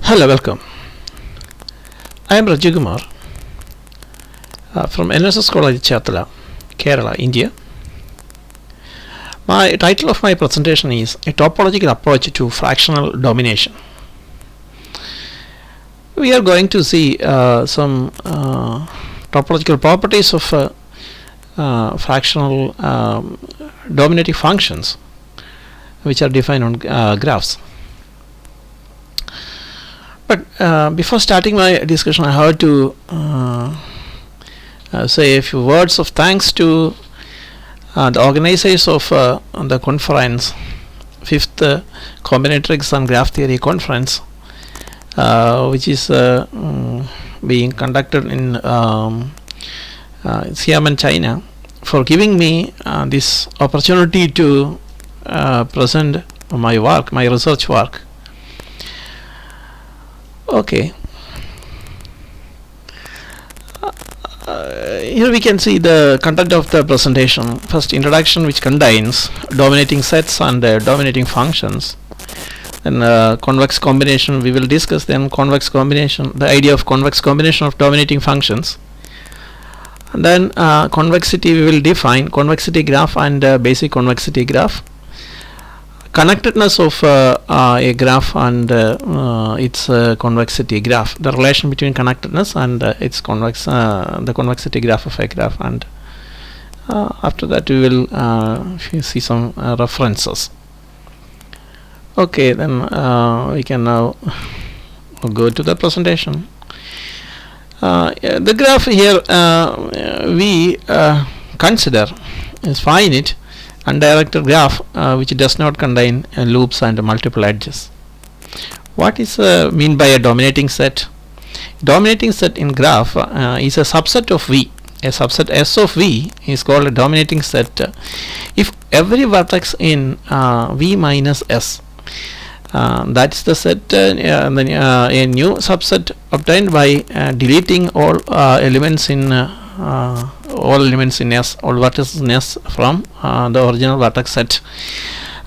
Hello, welcome. I am Reji Kumar from NSS College, Chatala, Kerala, India. My title of my presentation is A Topological Approach to Fractional Domination. We are going to see some topological properties of fractional dominating functions which are defined on graphs. But before starting my discussion, I have to say a few words of thanks to the organizers of the conference, 5th Combinatorics and Graph Theory Conference, which is being conducted in Xiamen, China, for giving me this opportunity to present my work, my research work. Okay. Here we can see the content of the presentation. First, introduction, which contains dominating sets and dominating functions. Then convex combination we will discuss. Then convex combination, the idea of convex combination of dominating functions. And then convexity we will define, convexity graph and basic convexity graph. Connectedness of a graph and its convexity graph, the relation between connectedness and its convex, the convexity graph of a graph, and after that we will see some references. Okay, then we can now go to the presentation. The graph here we consider is finite undirected graph which does not contain loops and multiple edges. What is mean by a dominating set? Dominating set in graph is a subset of V. A subset S of V is called a dominating set if every vertex in V minus S, that is the set, a new subset obtained by deleting all elements in all elements in S, all vertices in S from the original vertex set.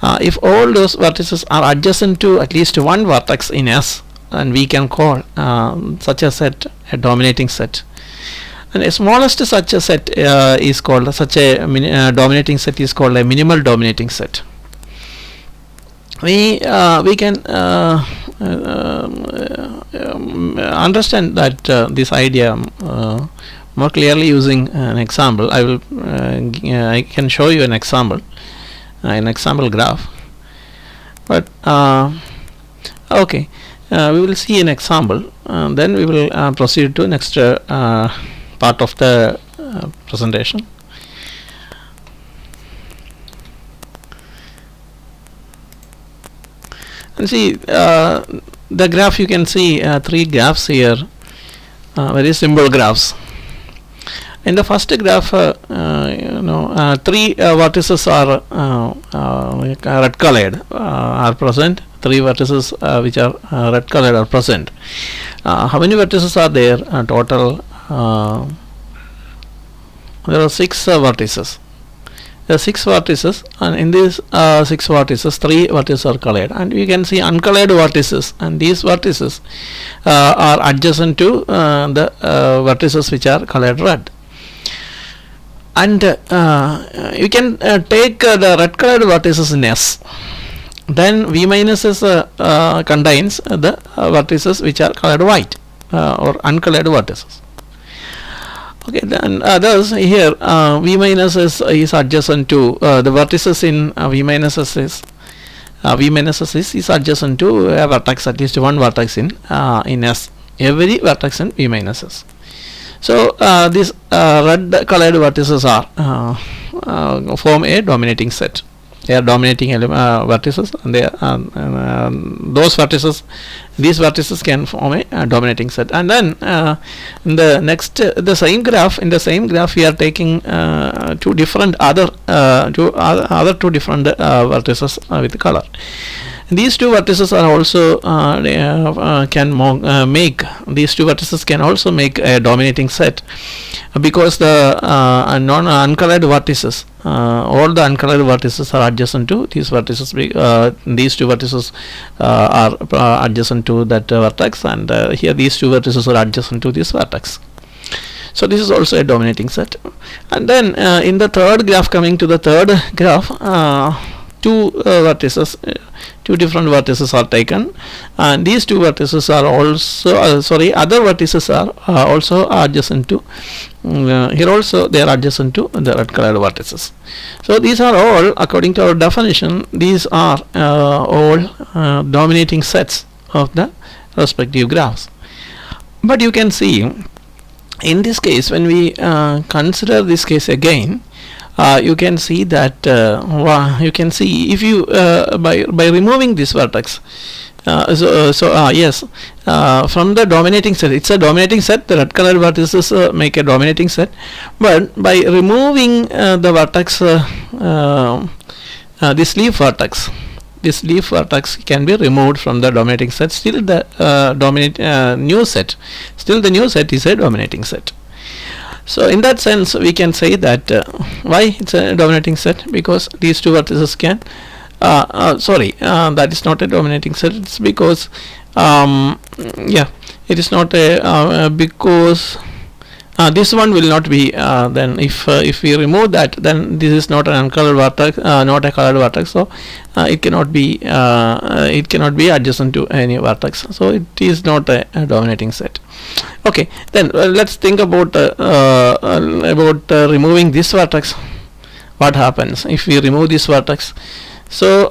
If all those vertices are adjacent to at least one vertex in S, and we can call such a set a dominating set. And a smallest such a set is called, such a dominating set is called a minimal dominating set. We can understand that this idea more clearly using an example. I can show you an example graph. But okay, we will see an example, then we will proceed to next part of the presentation. And see the graph, you can see three graphs here, very simple graphs. In the first graph, three vertices are red colored are present. Three vertices which are red colored are present. How many vertices are there? Total there are 6 vertices. There are 6 vertices, and in these 6 vertices, 3 vertices are colored, and you can see uncolored vertices, and these vertices are adjacent to the vertices which are colored red. And you can take the red colored vertices in S. Then V minus S contains the vertices which are colored white or uncolored vertices. Okay, then thus here V minus S is adjacent to the vertices in V minus S is adjacent to a vertex, at least one vertex in S. Every vertex in V minus S. So these red colored vertices are form a dominating set. They are dominating vertices, and they those vertices, these vertices can form a dominating set. And then in the next, the same graph, in the same graph we are taking two different other two different vertices with color. These two vertices are also these two vertices can also make a dominating set because the uncolored vertices, all the uncolored vertices are adjacent to these vertices. These two vertices are adjacent to that vertex, and here these two vertices are adjacent to this vertex. So this is also a dominating set. And then in the third graph, coming to the third graph, two vertices, two different vertices are taken, and these two vertices are also other vertices are also adjacent to here also they are adjacent to the red colored vertices. So these are all, according to our definition, these are all dominating sets of the respective graphs. But you can see in this case, when we consider this case again, you can see that you can see if you by removing this vertex, yes, from the dominating set, it's a dominating set. The red colored vertices make a dominating set, but by removing the vertex, this leaf vertex can be removed from the dominating set. Still the new set is a dominating set. So in that sense, we can say that why it's a dominating set, because these two vertices can that is not a dominating set. It's because it is not a because this one will not be then if we remove that, then this is not an uncolored vertex, not a colored vertex, so it cannot be adjacent to any vertex, so it is not a dominating set. Okay, then let's think about removing this vertex. What happens if we remove this vertex? So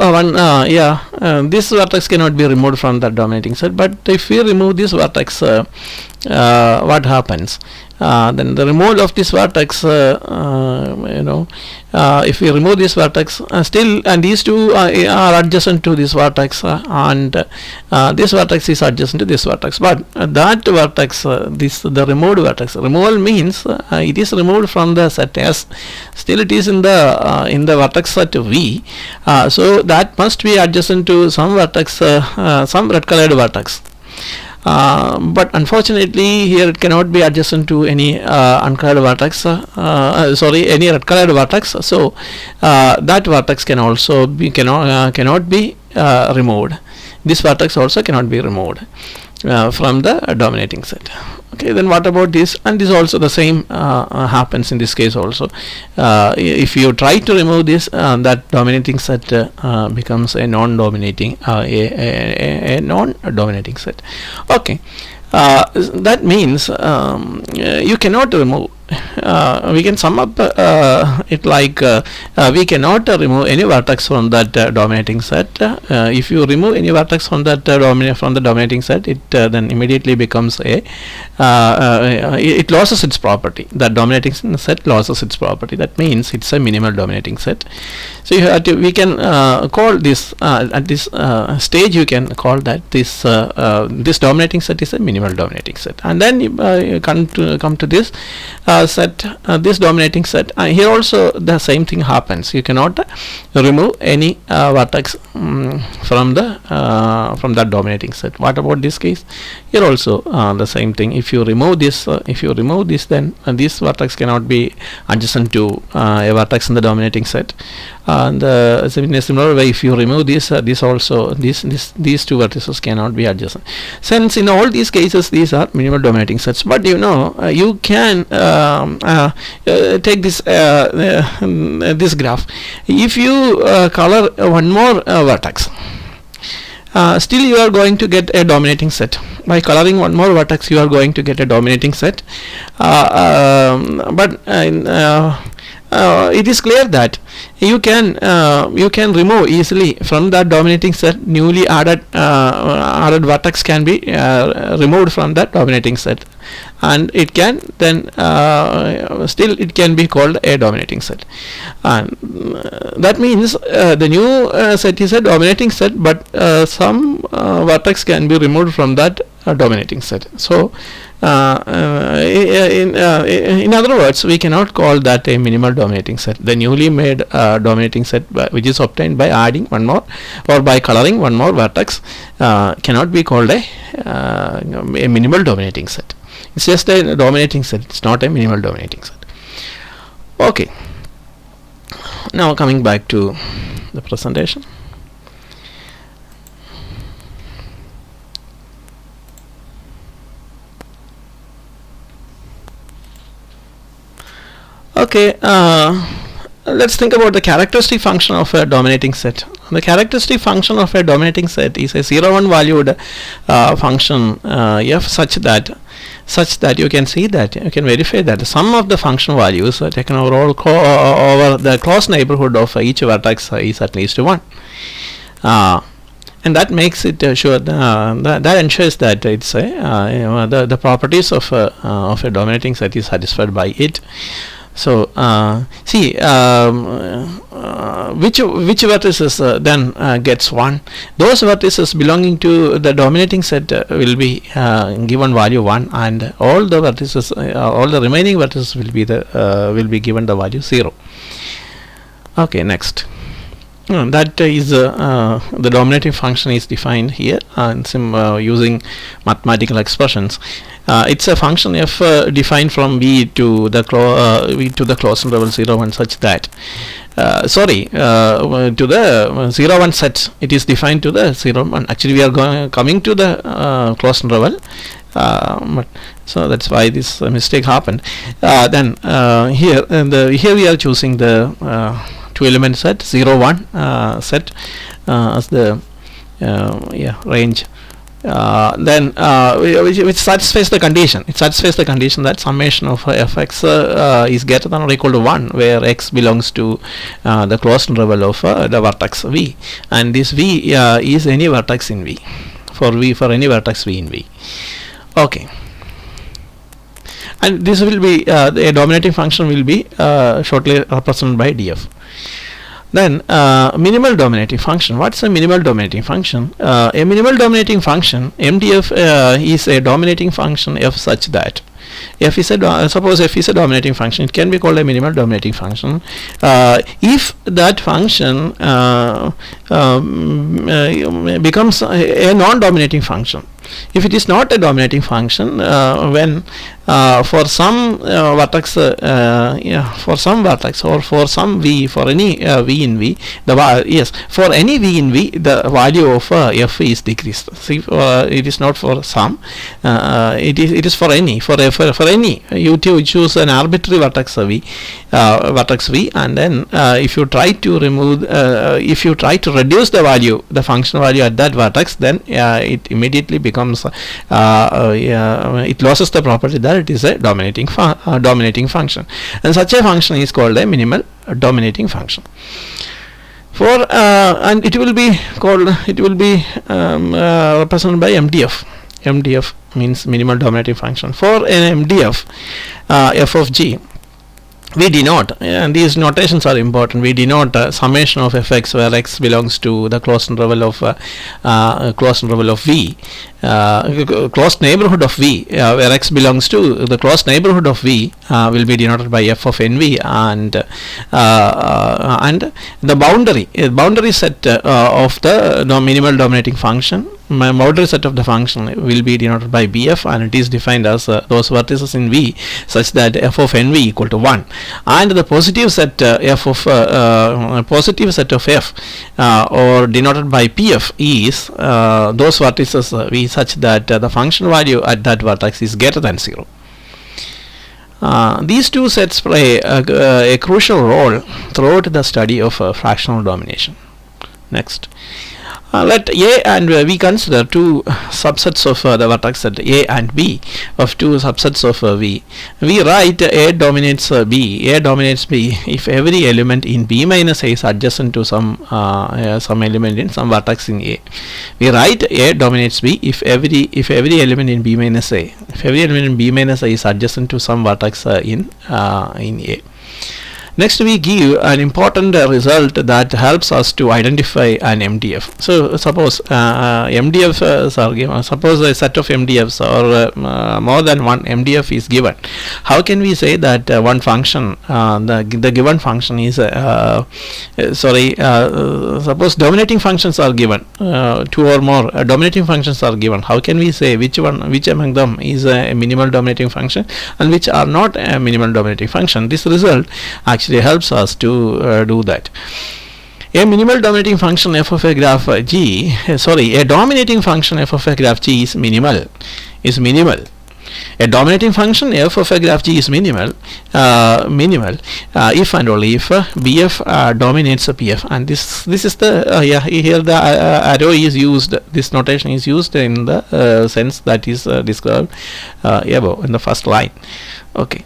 this vertex cannot be removed from the dominating set, but if we remove this vertex, what happens? Then the removal of this vertex, if we remove this vertex, still, and these two are adjacent to this vertex, and this vertex is adjacent to this vertex, but that vertex, the removed vertex, removal means it is removed from the set S, still it is in the vertex set V, so that must be adjacent to some vertex, some red colored vertex. But unfortunately here it cannot be adjacent to any uncolored vertex, any red colored vertex, so that vertex can also be cannot be removed. This vertex also cannot be removed from the dominating set. Okay, then what about this? And this also the same happens in this case also. If you try to remove this, that dominating set becomes a non-dominating a non-dominating set. Okay, that means you cannot remove. We can sum up it like we cannot remove any vertex from that dominating set. If you remove any vertex from that dominating set, it then immediately becomes a it loses its property. The dominating set loses its property. That means it's a minimal dominating set. So you have to, we can call this at this stage, you can call that this this dominating set is a minimal dominating set, and then you come to this set, this dominating set. Here also the same thing happens. You cannot remove any vertex from that dominating set. What about this case? Here also the same thing. If you remove this, then this vertex cannot be adjacent to a vertex in the dominating set. And in a similar way, if you remove this, this also these two vertices cannot be adjacent. Since in all these cases these are minimal dominating sets, but you can take this this graph. If you color one more vertex, still you are going to get a dominating set. By coloring one more vertex, you are going to get a dominating set. But it is clear that you can remove easily from that dominating set. Newly added vertex can be removed from that dominating set, and it can then still it can be called a dominating set. And that means the new set is a dominating set, but some vertex can be removed from that dominating set. So in other words, we cannot call that a minimal dominating set. The newly made dominating set, which is obtained by adding one more or by coloring one more vertex, cannot be called a minimal dominating set. It's just a dominating set. It's not a minimal dominating set. Okay. Now coming back to the presentation. Okay, let's think about the characteristic function of a dominating set. The characteristic function of a dominating set is a 0 1 valued function f such that you can see that you can verify that the sum of the function values taken over the closed neighborhood of each vertex is at least 1. And that makes it sure that ensures that it's the properties of a dominating set is satisfied by it. So see which vertices then gets 1. Those vertices belonging to the dominating set will be given value 1, and all the vertices, all the remaining vertices will be given the value 0. Okay, next. That is the dominating function is defined here using mathematical expressions. It's a function f defined from v to the closed interval 0 1 such that to the 0 1 set. It is defined to the 0 1. Actually, we are coming to the closed interval, but so that's why this mistake happened. Then here we are choosing the 2 element set 0 1 set as the range. Then which satisfies the condition. It satisfies the condition that summation of fx is greater than or equal to 1, where x belongs to the closed interval of the vertex v, and this v is any vertex in v, for any vertex v in v. Okay, and this will be a dominating function will be shortly represented by df. Then minimal dominating function. What's a minimal dominating function? A minimal dominating function, MDF, is a dominating function f such that f is suppose f is a dominating function. It can be called a minimal dominating function if that function becomes a non-dominating function. If it is not a dominating function, when for some vertex, for some vertex or for some v, for any v in v, for any v in v, the value of f is decreased. See, it is not for some, it is for any, for any. You choose an arbitrary vertex v, and then if you try to remove, if you try to reduce the value, the function value at that vertex, then it immediately becomes it loses the property that it is a dominating function, and such a function is called a minimal dominating function. For and it will be represented by MDF. MDF means minimal dominating function. For an MDF f of g, we denote, and these notations are important, we denote summation of fx where x belongs to the closed interval of v, closed neighborhood of v, where x belongs to the closed neighborhood of v will be denoted by f of nv, and the boundary set of the minimal dominating function, boundary set of the function will be denoted by bf, and it is defined as those vertices in v such that f of nv equal to 1, and the positive set f of f or denoted by pf is those vertices v such that the function value at that vertex is greater than 0. These two sets play a crucial role throughout the study of fractional domination. Next. Let A and V consider two subsets of the vertex set A and B of two subsets of V. We write A dominates B. A dominates B if every element in B minus A is adjacent to some element in some vertex in A. We write A dominates B if every element in B minus A. If every element in B minus A is adjacent to some vertex in A. Next we give an important result that helps us to identify an MDF. So suppose MDFs are given. Suppose a set of MDFs or more than one MDF is given. How can we say that one function, the given function is suppose dominating functions are given, two or more dominating functions are given. How can we say which among them is a minimal dominating function and which are not a minimal dominating function? This result actually helps us to do that. A minimal dominating function f of a graph G, a dominating function f of a graph G is minimal. A dominating function f of a graph G is minimal if and only if BF dominates a PF, and this is the here the arrow is used. This notation is used in the sense that is described above in the first line. Okay.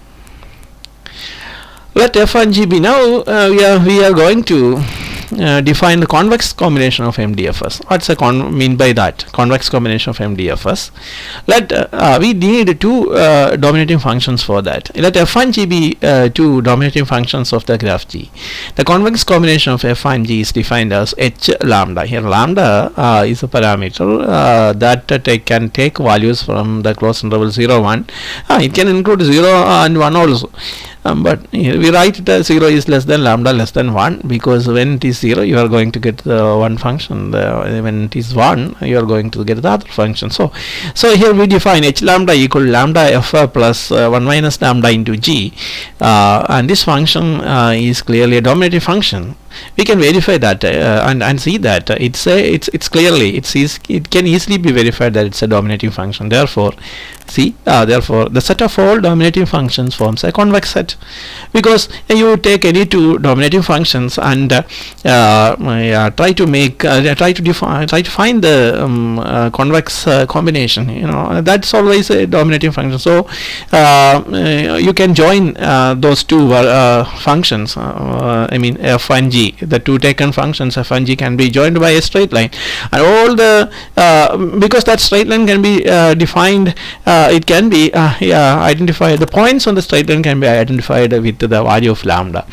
Let f and g be. Now we are going to define the convex combination of MDFs. What's mean by that? Convex combination of MDFs. Let we need two dominating functions for that. Let f and g be two dominating functions of the graph G. The convex combination of f and g is defined as h lambda. Here lambda is a parameter that can take values from the closed interval 0, 1. It can include 0 and 1 also. But here we write it as 0 is less than lambda less than 1, because when it is 0 you are going to get the one function, when it is 1 you are going to get the other function. So here we define h lambda equal lambda f plus 1 minus lambda into g, and this function is clearly a dominating function. We can verify that and see that it can easily be verified that it's a dominating function. Therefore the set of all dominating functions forms a convex set, because you take any two dominating functions and try to find the convex combination. That's always a dominating function. So you can join those two functions. I mean f and g. The two taken functions f and g can be joined by a straight line, and all the because that straight line can be defined. It can be identified. The points on the straight line can be identified with the value of lambda,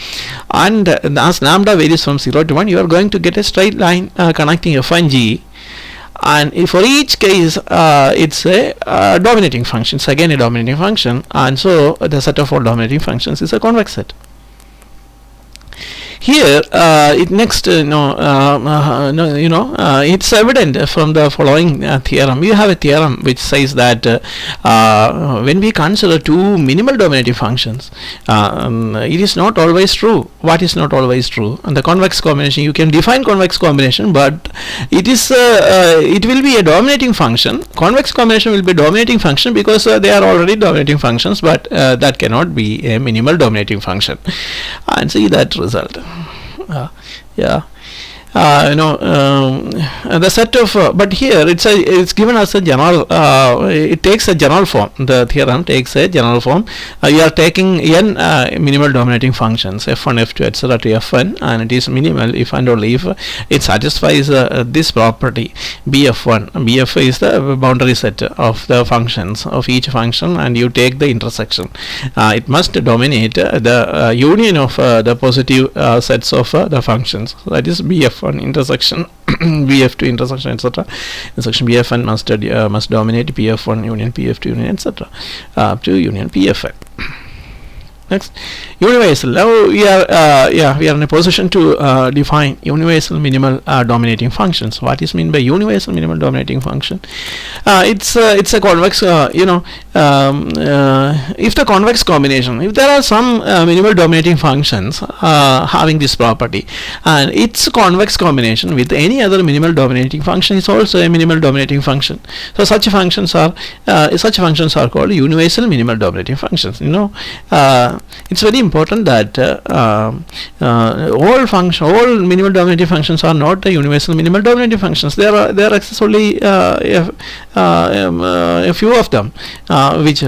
and as lambda varies from 0 to 1, you are going to get a straight line connecting f and g, and for each case it's a dominating function. It's again a dominating function, and so the set of all dominating functions is a convex set. Here it's evident from the following theorem. We have a theorem which says that when we consider two minimal dominating functions, it is not always true. What is not always true? And the convex combination, you can define convex combination, but it will be a dominating function. Convex combination will be a dominating function because they are already dominating functions, but that cannot be a minimal dominating function. And see that result. The set of but here it's given as a general, it takes a general form. The theorem takes a general form. You are taking n minimal dominating functions f1, f2, etc. to fn, and it is minimal if and only if it satisfies this property bf1. Bf is the boundary set of the functions of each function, and you take the intersection. It must dominate the union of the positive sets of the functions. So that is bf1 intersection bf2 intersection, etc. Intersection bfn must dominate pf1 union pf2 union, etc. up to union pfn. Next, universal. Now we are in a position to define universal minimal dominating functions. What is meant by universal minimal dominating function? It's a convex. If the convex combination, if there are some minimal dominating functions having this property, and its convex combination with any other minimal dominating function is also a minimal dominating function. So such functions are called universal minimal dominating functions. It's very important that all minimal dominating functions are not the universal minimal dominating functions. There exists only a few of them which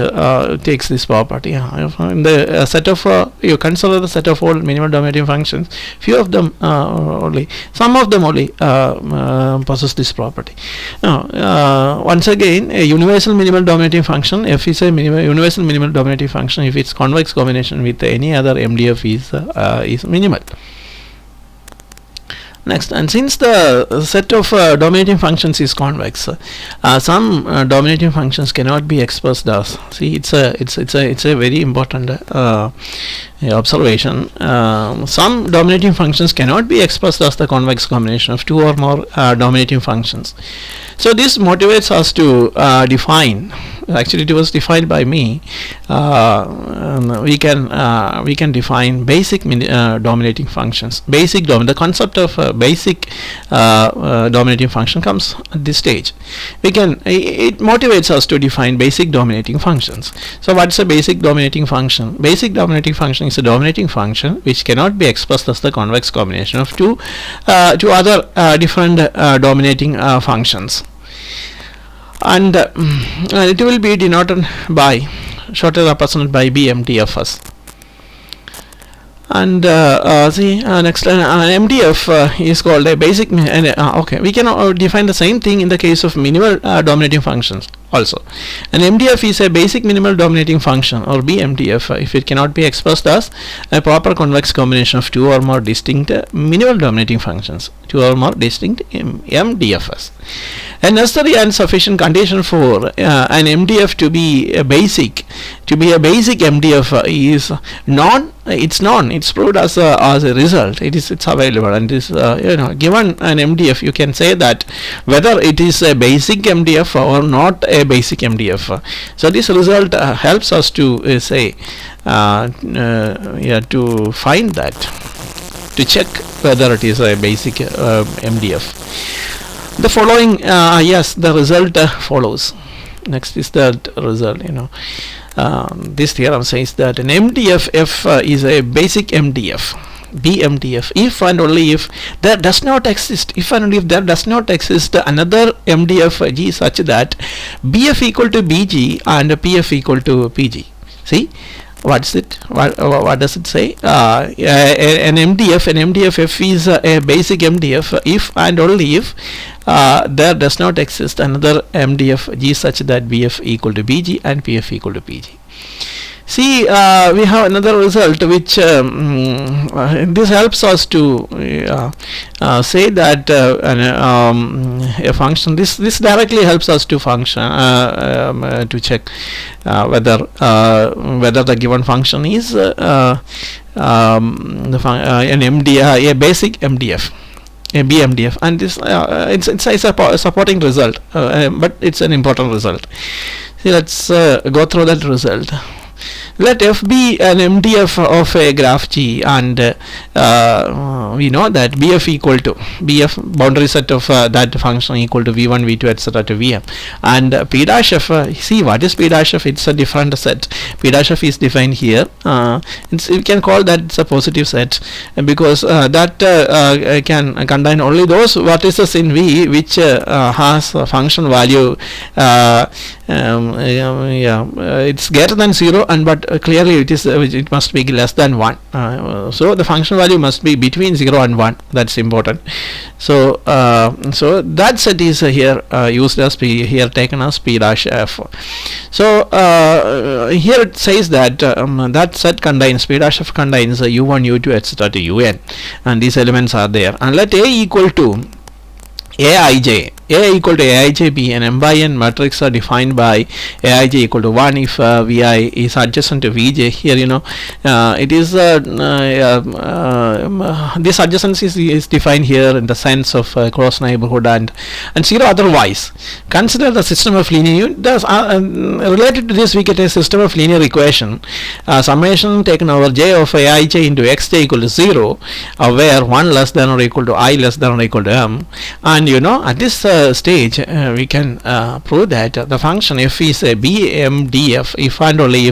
takes this property. In the set of you consider the set of all minimal dominating functions, few of them only, some of them only possess this property. Once again, a universal minimal dominating function, f is a universal minimal dominating function if its convex combination combination with any other MDF is minimal. Next, and since the set of dominating functions is convex, some dominating functions cannot be expressed as. See, it's a very important observation. Some dominating functions cannot be expressed as the convex combination of two or more dominating functions. So this motivates us to define. Actually, it was defined by me. We can define basic dominating functions. The concept of basic dominating function comes at this stage. It motivates us to define basic dominating functions. So what's a basic dominating function? Basic dominating function is a dominating function which cannot be expressed as the convex combination of two other different dominating functions, and it will be denoted by, shortly represented by BMDFs. And next, an MDF is called a basic. Okay, we can define the same thing in the case of minimal dominating functions also. An MDF is a basic minimal dominating function, or BMDF, if it cannot be expressed as a proper convex combination of two or more distinct minimal dominating functions, two or more distinct MDFs. A necessary and sufficient condition for an MDF to be a basic MDF is it's proved as a result. It's available, and this given an MDF, you can say that whether it is a basic MDF or not a basic MDF. So this result helps us to to find that, to check whether it is a basic MDF. The following, the result follows. Next is the result. This theorem says that an MDF F is a basic MDF, BMDF, if and only if there does not exist, another MDF G such that BF equal to BG and PF equal to PG. See, what does it say? An MDF F is a basic MDF if and only if there does not exist another MDF G such that BF equal to BG and PF equal to PG. See, we have another result which this helps us to say that a function, this directly helps us to function to check whether the given function is an MDF, a basic MDF, a BMDF, and this it's a supporting result, but it's an important result. See, let's go through that result. Let F be an MDF of a graph G, and we know that BF equal to BF, boundary set of that function, equal to V1, V2, etc. to Vm, and P dash F. See, what is P dash F? It's a different set. P dash F is defined here. We can call that it's a positive set because that can contain only those vertices in V which has a function value. It's greater than 0, and but clearly it must be less than 1. So the function value must be between 0 and 1. That's important. So that set is here used as here taken as P dash F. So here it says that that set contains, P dash F contains U1, U2, etc. to Un, and these elements are there. And let A equal to Aij. A equal to Aij be an M by N matrix defined by Aij equal to 1 if Vi is adjacent to Vj. Here it is this adjacency is defined here in the sense of cross neighborhood and 0 otherwise. Consider the system of linear related to this we get a system of linear equation, summation taken over J of Aij into Xj equal to 0, where 1 less than or equal to I less than or equal to M, and at this stage we can prove that the function f is a BMDF if and only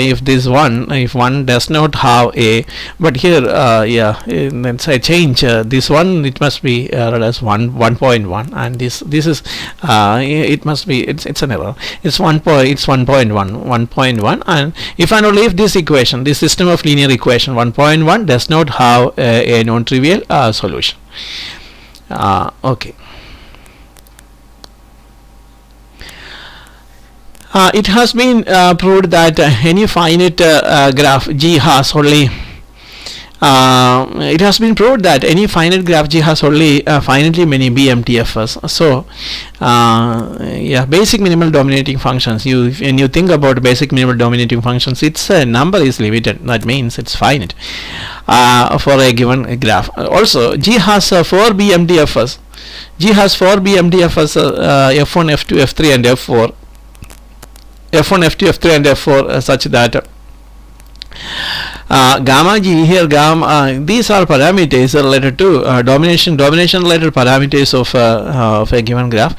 if this one, if one does not have a, but here let's say change this one, it must be read as 1.1, and this is it must be, it's an error, it's 1.1, and if and only if this equation, this system of linear equation 1.1 does not have a non-trivial solution. Okay. It has been proved that any finite graph G has only it has been proved that any finite graph G has only finitely many MDFs. So yeah, basic minimal dominating functions, when you think about basic minimal dominating functions, its number is limited. That means it's finite for a given graph. Also G has 4 MDFs. G has 4 MDFs, F1, F2, F3 and F4. F1, F2, F3 and F4 such that gamma G here, gamma these are parameters related to domination related parameters of a given graph.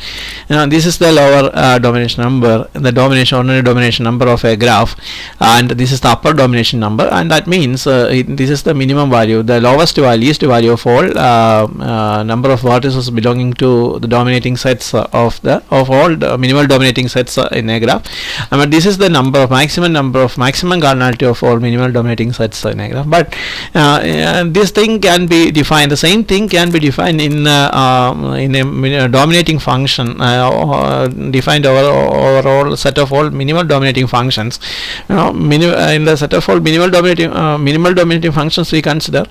This is the lower domination number, the ordinary domination number of a graph, and this is the upper domination number, and that means this is the minimum value, the lowest value, least value of all number of vertices belonging to the dominating sets of all the minimal dominating sets in a graph. But this is the maximum cardinality of all minimal dominating sets in a graph. But this thing can be defined, the same thing can be defined in a dominating function, defined over all set of all minimal dominating functions. In the set of all minimal dominating functions, we consider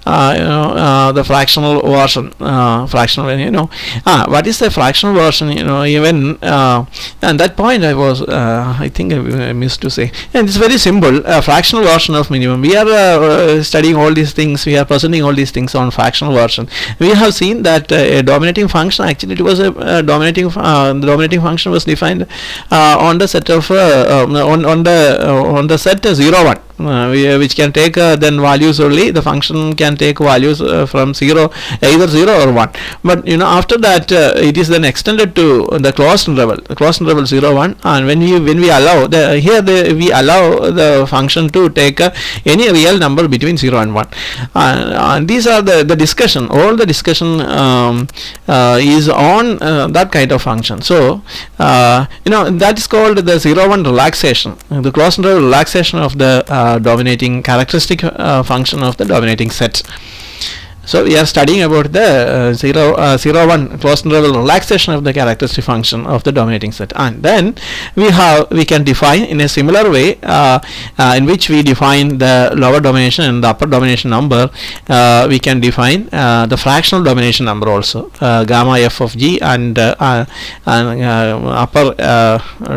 the fractional version. What is the fractional version? Even at that point I think I missed to say, and it's very simple. Fractional version of minimum. We are studying all these things, we are presenting all these things on fractional version. We have seen that a dominating function, actually it was a dominating the dominating function was defined on the set of on the set 0 1, which can take then values only. The function can take values from 0, either 0 or 1. But after that it is then extended to the closed interval 0 1, and when we allow we allow the function to take any real number between 0 and 1, and these are the discussion, all the discussion is on that kind of function. So that is called the 0 1 relaxation, the closed interval relaxation of the dominating characteristic function of the dominating set. So we are studying about the 0 1 closed interval relaxation of the characteristic function of the dominating set, and then we can define in a similar way in which we define the lower domination and the upper domination number. We can define the fractional domination number also, gamma f of G, and upper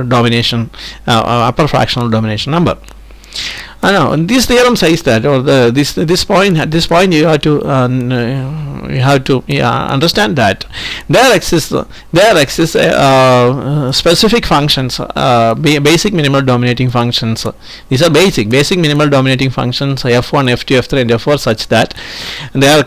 domination, upper fractional domination number. This theorem says that, or this point you have to understand that there exists specific functions, basic minimal dominating functions. These are basic minimal dominating functions, f1, f2, f3 and f4, such that their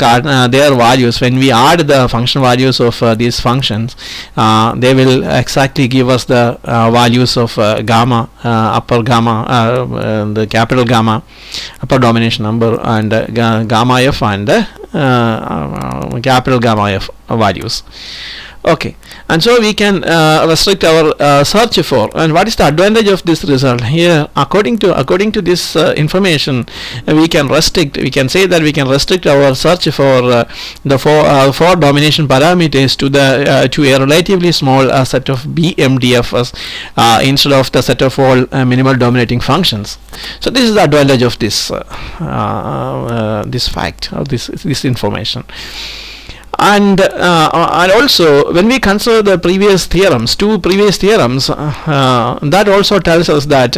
values, when we add the function values of these functions, they will exactly give us the values of gamma, upper gamma, the capital gamma, upper domination number, and gamma f and capital gamma f values. Okay, and so we can restrict our search for. And what is the advantage of this result? Here, according to this information, we can say that we can restrict our search for the four domination parameters to a relatively small set of MDFs instead of the set of all minimal dominating functions. So this is the advantage of this this fact, of this information. And also, when we consider the two previous theorems, that also tells us that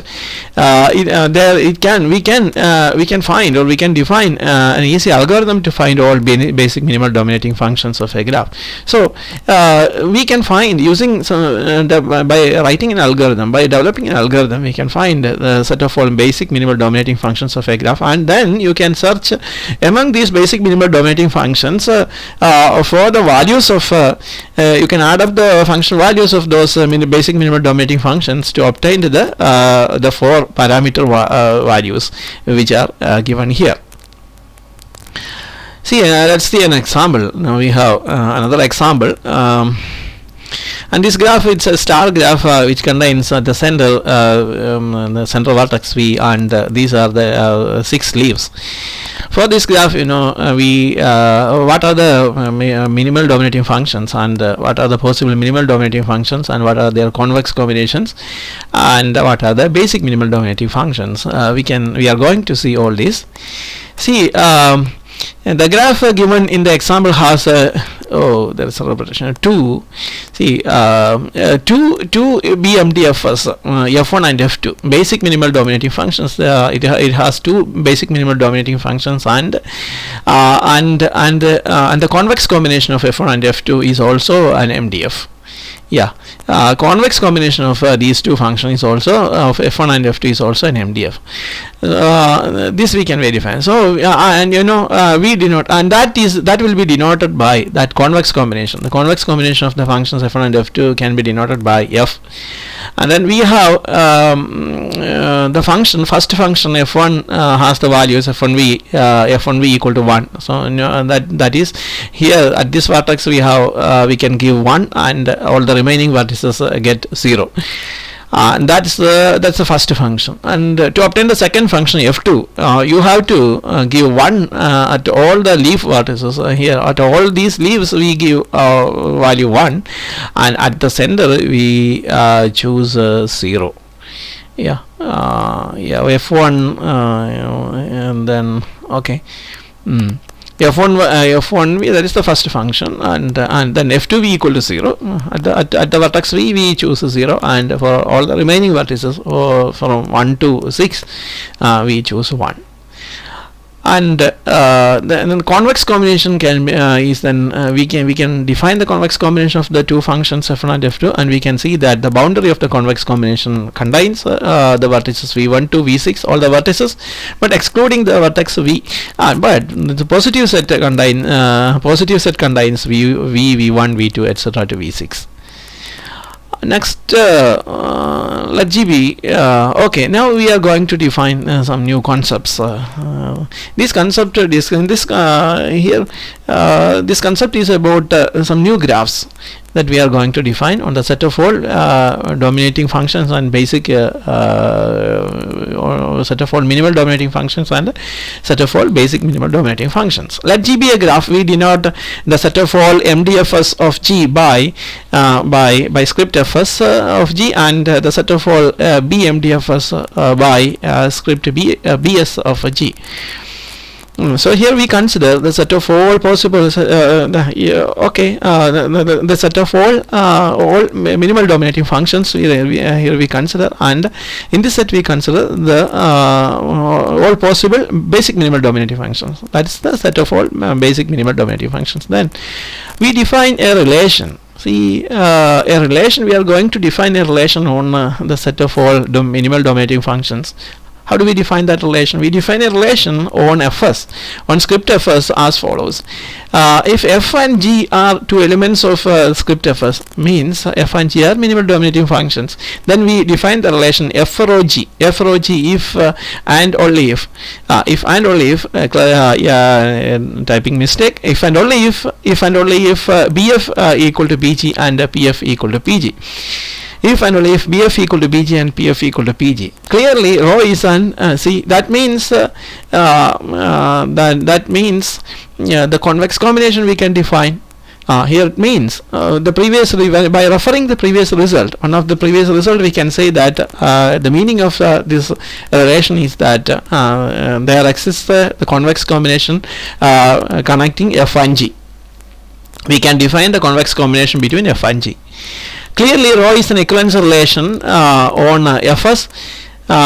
we can find, or we can define an easy algorithm to find all basic minimal dominating functions of a graph. So we can find, using by writing an algorithm, by developing an algorithm, we can find the set of all basic minimal dominating functions of a graph, and then you can search among these basic minimal dominating functions for the values of you can add up the function values of those basic minimal dominating functions to obtain the four parameter values which are given here. See, let's see an example. Now we have another example. And this graph, it's a star graph which contains the central vertex V, and these are the 6 leaves. For this graph, we what are the minimal dominating functions, and what are the possible minimal dominating functions, and what are their convex combinations, and what are the basic minimal dominating functions. We are going to see all this. See, the graph given in the example has there is a repetition 2. See, 2 BMDFs, F1 and F2, basic minimal dominating functions. It has 2 basic minimal dominating functions, and the convex combination of F1 and F2 is also an MDF. Yeah, convex combination of these 2 functions is also of F1 and F2 is also an MDF. This we can verify. So we denote, and that will be denoted by that convex combination. The convex combination of the functions F1 and F2 can be denoted by F. And then we have the first function F1 has the values F1v equal to 1. So that is here at this vertex we can give 1, and all the remaining vertices get 0. And that's the first function. And to obtain the second function F2, you have to give 1 at all the leaf vertices. Here at all these leaves we give value 1, and at the center we choose 0. Yeah, F1 and then okay. F1v, that is the first function, and then F2v equal to 0. At the vertex V we choose 0, and for all the remaining vertices from 1 to 6 we choose 1. And then convex combination can be, is then we can define the convex combination of the 2 functions F1 and F2, and we can see that the boundary of the convex combination contains the vertices V1 to V6, all the vertices, but excluding the vertex V. But the positive set contains V1, V2, etc. to V6. Next, let GB. Okay, now we are going to define some new concepts. This concept this concept is about some new graphs that we are going to define on the set of all dominating functions and basic or set of all minimal dominating functions and set of all basic minimal dominating functions. Let G be a graph. We denote the set of all MDFs of G by script Fs of G, and the set of all BMDFs by script Bs of G. So here we consider the set of all possible the set of all minimal dominating functions here we consider, and in this set we consider the all possible basic minimal dominating functions. That is the set of all basic minimal dominating functions. Then we define a relation. See, a relation, we are going to define a relation on the set of all minimal dominating functions. How do we define that relation? We define a relation on Fs, on script Fs as follows. If F and G are 2 elements of script Fs, means F and G are minimal dominating functions, then we define the relation F rho G. F rho G if and only if. If and only if, typing mistake, if and only if BF equal to BG and PF equal to PG. If and only if BF equal to BG and PF equal to PG. Clearly, rho is an see. That means the convex combination we can define. Here it means the previous by referring the previous result. One of the previous result we can say that the meaning of this relation is that there exists the convex combination connecting F and G. We can define the convex combination between F and G. Clearly, rho is an equivalence relation on Fs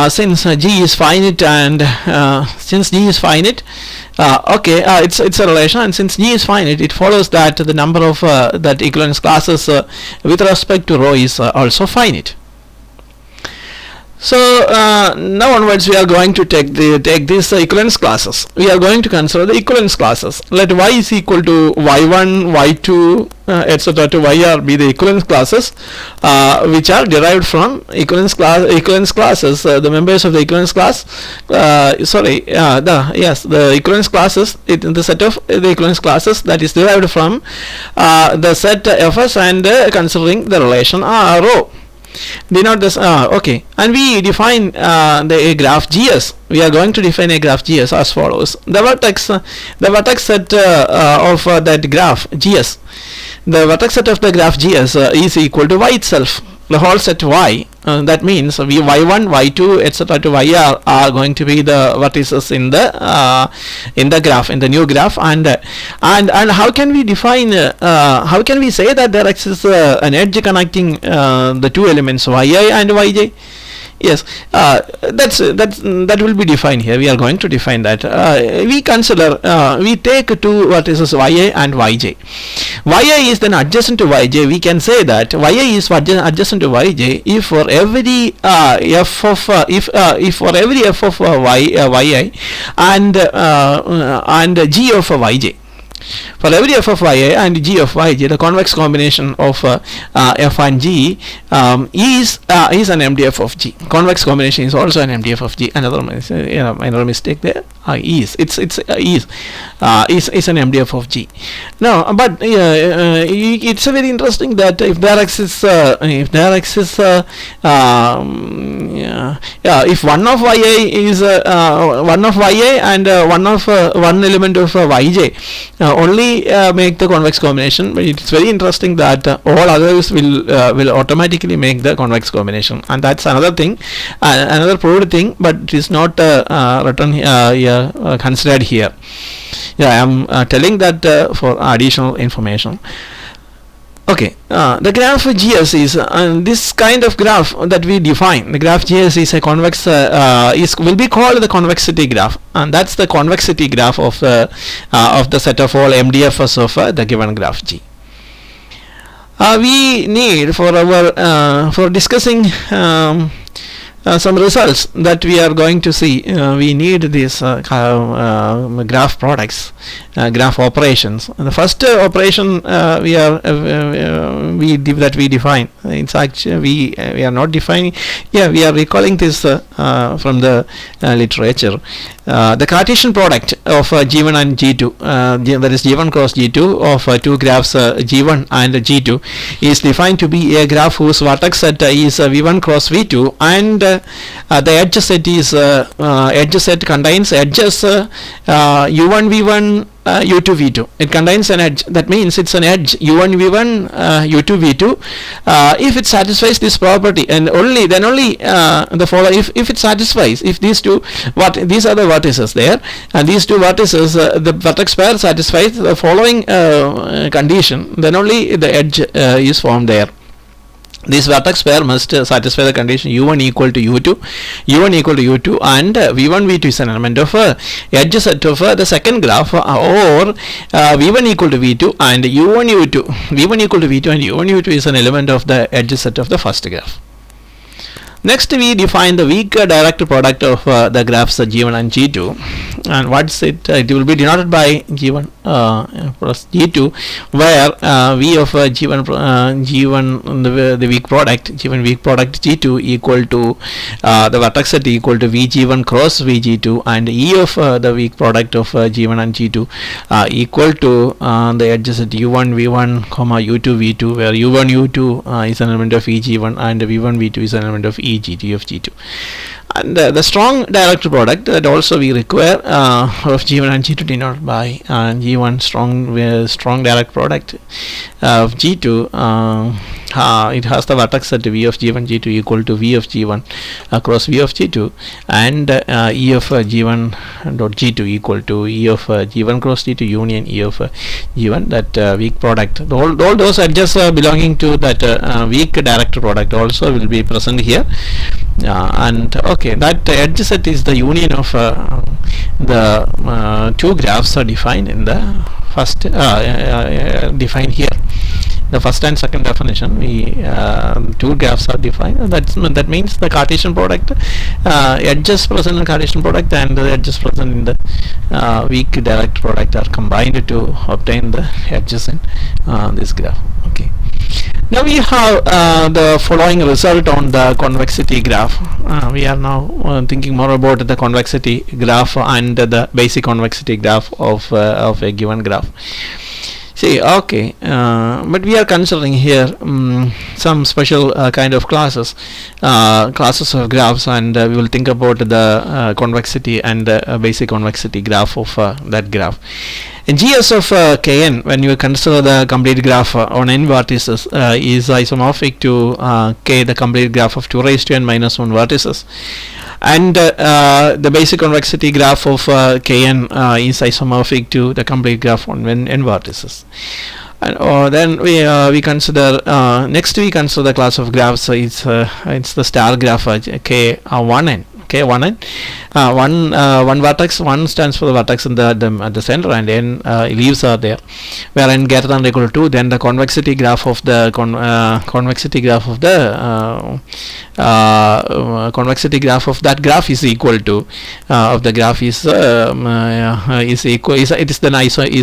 since G is finite, and since G is finite, it's a relation, and since G is finite, it follows that the number of that equivalence classes with respect to rho is also finite. So now onwards we are going to take these equivalence classes. We are going to consider the equivalence classes. Let y is equal to y1, y2, etc. to yr be the equivalence classes which are derived from equivalence classes. The members of the equivalence class, the equivalence classes, the set of the equivalence classes that is derived from the set fs and considering the relation rho. Denote this. Okay, and we define the graph GS. We are going to define a graph GS as follows: the vertex set of that graph GS. The vertex set of the graph GS is equal to y itself, the whole set y. That means we y1, y2, etc. to yr are going to be the vertices in the graph, in the new graph. And how can we define? How can we say that there exists an edge connecting the two elements yi and yj? Yes, that will be defined here. We are going to define that. We consider, we take two vertices yi and yj. Yi is then adjacent to yj. We can say that yi is adjacent to yj if for every f of if for every f of yi and g of yj. For every f of yi and g of yj, the convex combination of f and g is an MDF of g. Convex combination is also an MDF of g. Another minor mistake there. Is an MDF of g. Now, but it's a very interesting that if there exists if one of yi is one of yi and one element of yj only make the convex combination, but it's very interesting that all others will automatically make the convex combination, and that's another thing, another proved thing, but it is not written here, considered here. I am telling that for additional information. Okay, the graph GS is this kind of graph that we define. The graph GS is a convex, will be called the convexity graph, and that's the convexity graph of the set of all MDFs of the given graph G. We need for our for discussing some results that we are going to see, we need these graph products, graph operations. And the first operation we define. In fact, we are not defining. Yeah, we are recalling this from the literature. The Cartesian product of G1 and G2, that is G1 cross G2 of two graphs G1 and G2, is defined to be a graph whose vertex set is V1 cross V2, and the edge set is edge set contains edges U1 V1 U2 V2. It contains an edge. That means it's an edge U1 V1 U2 V2 if it satisfies this property, and then only the following. If it satisfies, if these two these are the vertices there, and these two vertices the vertex pair satisfies the following condition, then only the edge is formed there. This vertex pair must satisfy the condition U1 equal to U2, and V1 V2 is an element of edge set of the second graph, or V1 equal to V2 and V1 equal to V2 and U1 U2 is an element of the edge set of the first graph. Next, we define the weak direct product of the graphs G1 and G2, and what's it? It will be denoted by G1 plus G2, where V of G1 the weak product, G1 weak product G2 equal to the vertex set equal to VG1 cross VG2, and E of the weak product of G1 and G2 equal to the edges at U1 V1 comma U2 V2, where U1 U2 is an element of EG1 and V1 V2 is an element of EGT of G2. And the strong direct product that also we require of G1 and G2 denoted by G1 strong direct product of G2. It has the vertex set V of G1 G2 equal to V of G1 across V of G2, and E of G1 dot G2 equal to E of G1 cross G2 union E of G1. That weak product, all those edges belonging to that weak direct product also will be present here. And okay, that edge set is the union of the two graphs are defined in the first defined here. the first and second definition, we two graphs are defined. That means the Cartesian product, edges present in Cartesian product and the edges present in the weak direct product are combined to obtain the edges in this graph. Okay. Now we have the following result on the convexity graph. We are now thinking more about the convexity graph and the basic convexity graph of a given graph. See, okay, but we are considering here some special kind of classes of graphs, and we will think about the convexity and the basic convexity graph of that graph. In GS of Kn, when you consider the complete graph on n vertices, is isomorphic to K, the complete graph of 2 raised to n minus 1 vertices. And the basic convexity graph of Kn is isomorphic to the complete graph on n vertices. And then we consider next we consider the class of graphs. It's the star graph K1n. K1n, one vertex, 1 stands for the vertex in at the center, and n leaves are there, where n greater than or equal to 2. Then the convexity graph of the convexity graph of that graph is equal to of the graph is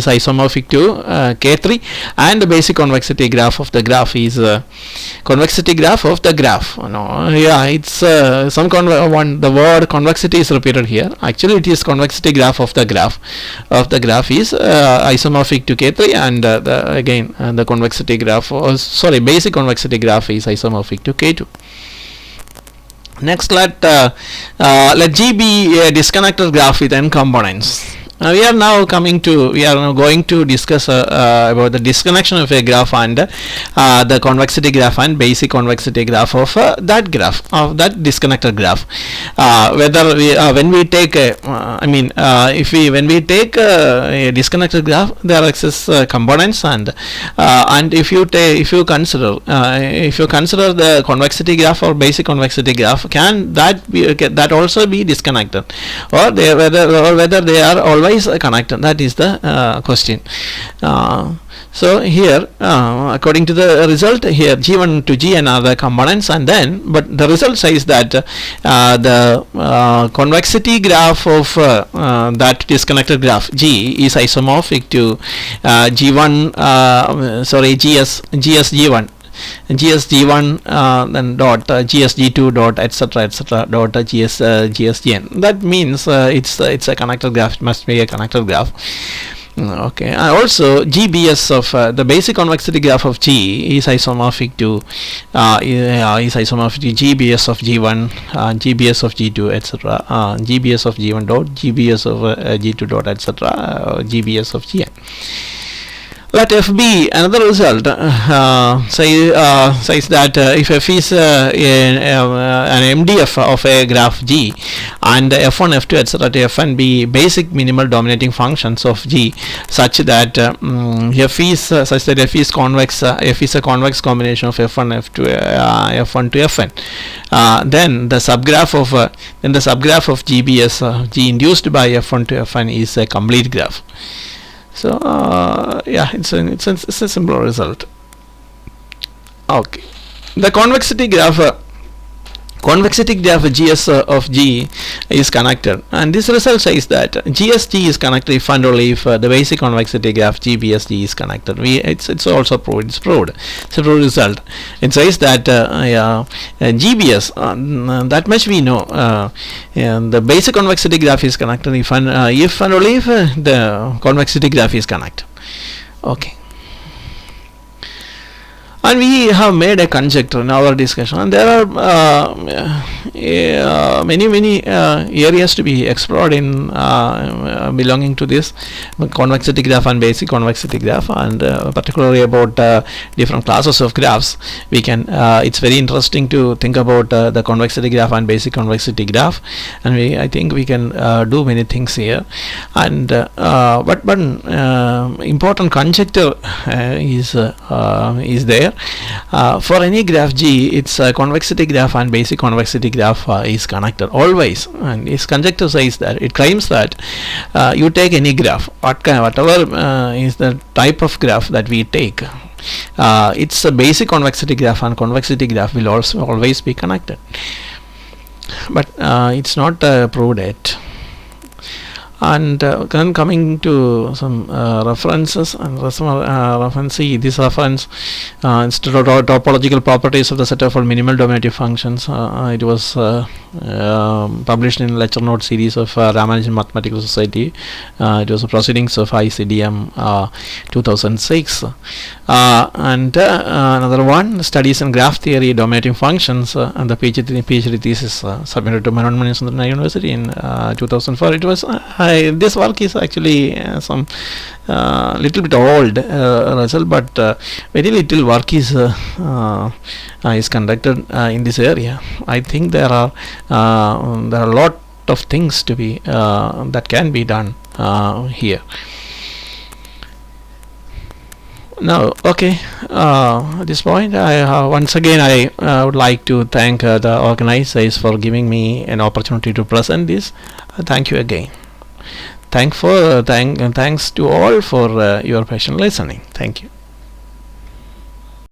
isomorphic to K3, and the basic convexity graph of the graph is convexity graph of the graph. It's the word convexity is repeated here. Actually, it is convexity graph of the graph. Is isomorphic to K3, and again the convexity graph, basic convexity graph is isomorphic to K2. Next, let G be a disconnected graph with n components. We are now going to discuss about the disconnection of a graph and the convexity graph and basic convexity graph of that graph, of that disconnected graph. Whether we when we take when we take a disconnected graph, there exists components, and if you consider the convexity graph or basic convexity graph, can that also be disconnected, or whether they are always connected? That is the question. So here, according to the result here, G1 to Gn are the components, and then but the result says that the convexity graph of that disconnected graph G is isomorphic to GSG1, then dot GSG2 dot etc dot GSGN. That means it's a connected graph. It must be a connected graph. Okay, and also GBS of the basic convexity graph of G is isomorphic to GBS of G1, GBS of G2, etc. GBS of G1 dot, GBS of G2 dot, etc. GBS of Gn. Let F be another result. Says that if F is an MDF of a graph G, and F1, F2, etc. to Fn be basic minimal dominating functions of G, such that F is convex. F is a convex combination of F1, F2, F1 to Fn. Then the subgraph of GBS, G induced by F1 to Fn, is a complete graph. So it's a simple result. Okay, the convexity graph GS of G is connected, and this result says that GSG is connected if and only if the basic convexity graph GBSG is connected. It's also proved. It's proved. It's a proved result. It says that GBS, that much we know. The basic convexity graph is connected if and only if the convexity graph is connected. Okay. And we have made a conjecture in our discussion, and there are many areas to be explored in belonging to this convexity graph and basic convexity graph, and particularly about different classes of graphs. We can it's very interesting to think about the convexity graph and basic convexity graph, and I think we can do many things here. And but one important conjecture is there. For any graph G, its convexity graph and basic convexity graph is connected always, and its conjecture says that it claims that you take any graph, whatever is the type of graph that we take, It's a basic convexity graph, and convexity graph will also always be connected, but it's not proved yet. And then coming to some references and reference, see this reference, it's topological properties of the set of all minimal dominative functions. It was published in lecture note series of Ramanujan Mathematical Society. It was a proceedings of ICDM 2006. And another one, studies in graph theory dominating functions, and the PhD thesis submitted to Manon Manisundaran University in 2004. It was this work is actually some little bit old result, but very little work is conducted in this area. I think there are a lot of things to be that can be done here. Now, okay, at this point, once again I would like to thank the organizers for giving me an opportunity to present this. Thank you again. Thanks to all for your patient listening. Thank you.